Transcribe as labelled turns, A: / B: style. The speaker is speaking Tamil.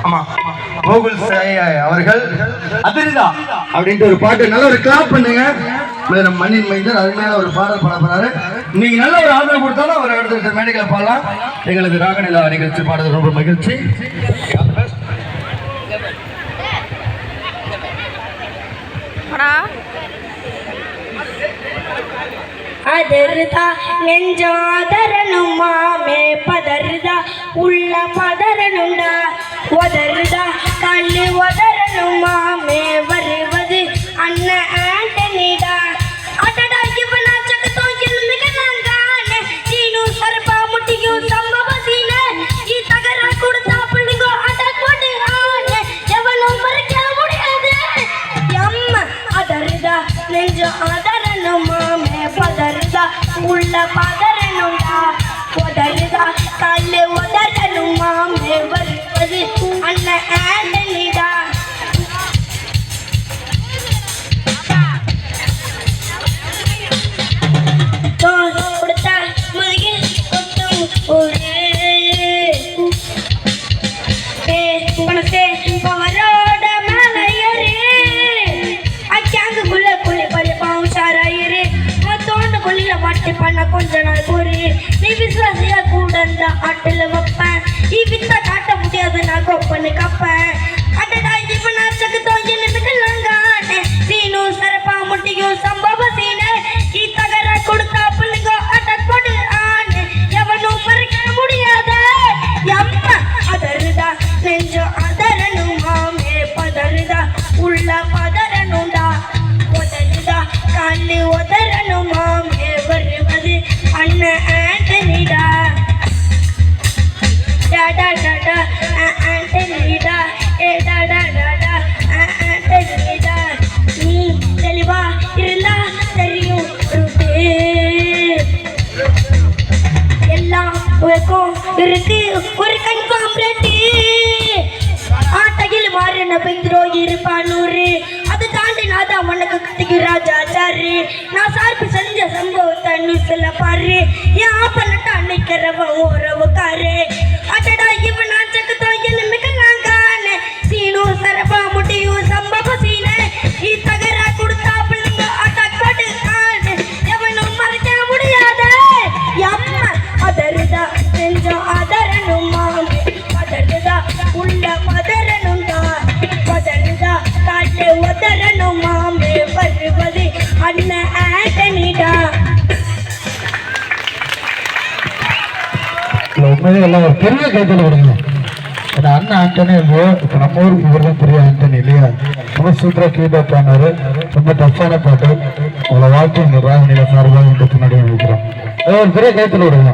A: ஆமா கோகுல் அவர்கள் அதிரிதா அப்படின்ட்டு ஒரு பாட்டு நல்ல ஒரு கிளாப் பண்ணுங்க. நம்ம மண்ணின் மைந்தர் அருமையான ஒரு பாடல் பாட போறாரு. நீங்க நல்ல ஒரு ஆதரவு கொடுத்தாலும் அவர் அடுத்த மேடைகளை பாடலாம். எங்களுக்கு ராகநிலா நிகழ்ச்சி பாடுறது ரொம்ப மகிழ்ச்சி.
B: அதருதா நெஞ்சாதரணும் மாமே பதருதா உள்ள பதரணுண்டா உதருதா கல்லு உதரணும் மாமே வருவது அண்ணன் ஆண்டனிடா அடடா இவனா சக்கத்தோ எலுமிக நாங்கானே சீனு சரப்பா முட்டியோ சம்பவசீனே ஈ தகர கொடுத்தா புள்ளிங்கோ அட கொடு ஆனே எவனும் மறக்க முடியாது எம்ம அதருதா நெஞ்சு அதரணும் மாமே பதருதா உள்ள பதரணுண்டா உதருதா கல்லு உதரணும் மாமே வருவது அண்ணன் ஆண்டனிடா கொடுத்த முதுகில் கொட்டும் ஒரு மனசே பவரோட மேல ஏறு அச்சாங்குக்குள்ள குள்ளி பள்ளி பாவுசாராயிரு தோண்ட கொள்ளில மாட்டி பண்ண கொஞ்ச நாள் போரு நீ விசுவாசியா கூட இந்த ஆட்டில் வைப்பேன் வித்த காட்ட முடியாது நான் கொப்பன்னு கப்பேன் அடடா இவனா சக்கத்தோ என்னுமிக்கலாங்கானே சீனு சரப்பா முட்டியோ சம்பவ சீனே ஈ தகர கொடுத்தா பிள்ளைங்கோ அட கொடு ஆனே எவனும் மறக்க முடியாத எம்ம அதருதா நெஞ்சோ அதரணும் மாமே பதருதா உள்ள பதரணுண்டா உதருதா கல்லு உதரணும் மாமே வருவது அண்ணன் ஆண்டனிடா டாடா டாடா ஆண்டனிடா ஏ டாடா டாடா ஆண்டனிடா நீ தெளிவா இருந்தா தெரியும் எல்லாம் உனக்கும் இருக்கு ஒரு கன்ஃபார்ம் ரேட்டு ஆட்டையில் மாறின பெய்தோ இருப்பானூரு அது தாண்டி நாதான் உனக்கு கத்திக்கு ராஜாச்சாரு நான் சார்பு செஞ்ச சம்பவத்தை நீ சொல்ல பாரு என் ஆப்பனட்ட அன்னைக்கிறவன் உறவுக்காரு அடடா இவன் நான் சக்கத்தோ எலுமிக்கலாங்கானே சீனு சரபா முட்டியும் சம்பவ சீனே ஈ தகர கொடுத்தா பிள்ளைங்க அட கொடு ஆனே எவனும் மறைக்க முடியாத எம்ம அதருதா நெஞ்சம் அதரணும் மாமே பதருதா உள்ள பதரணுண்டா பதருதா காட்டு உதரணும் மாமே வருவது அண்ணன் ஆண்டனிடா.
C: உண்மையிலே எல்லாம் ஒரு பெரிய கைத்தல் கொடுங்க. ஏன்னா அண்ணன் ஆண்டனி இப்போ நம்ம ஊருக்கு இவர் தான் பெரிய ஆண்டனி இல்லையா? ரொம்ப சூப்பராக கீபோர்ட் பண்ணாரு. ரொம்ப டஃப்பான பாட்டு. உங்களை வாழ்க்கை எங்கள் ராகநிலை சார்பாக இந்த பின்னாடி வைக்கிறோம். ஒரு பெரிய கைத்தல் கொடுங்க.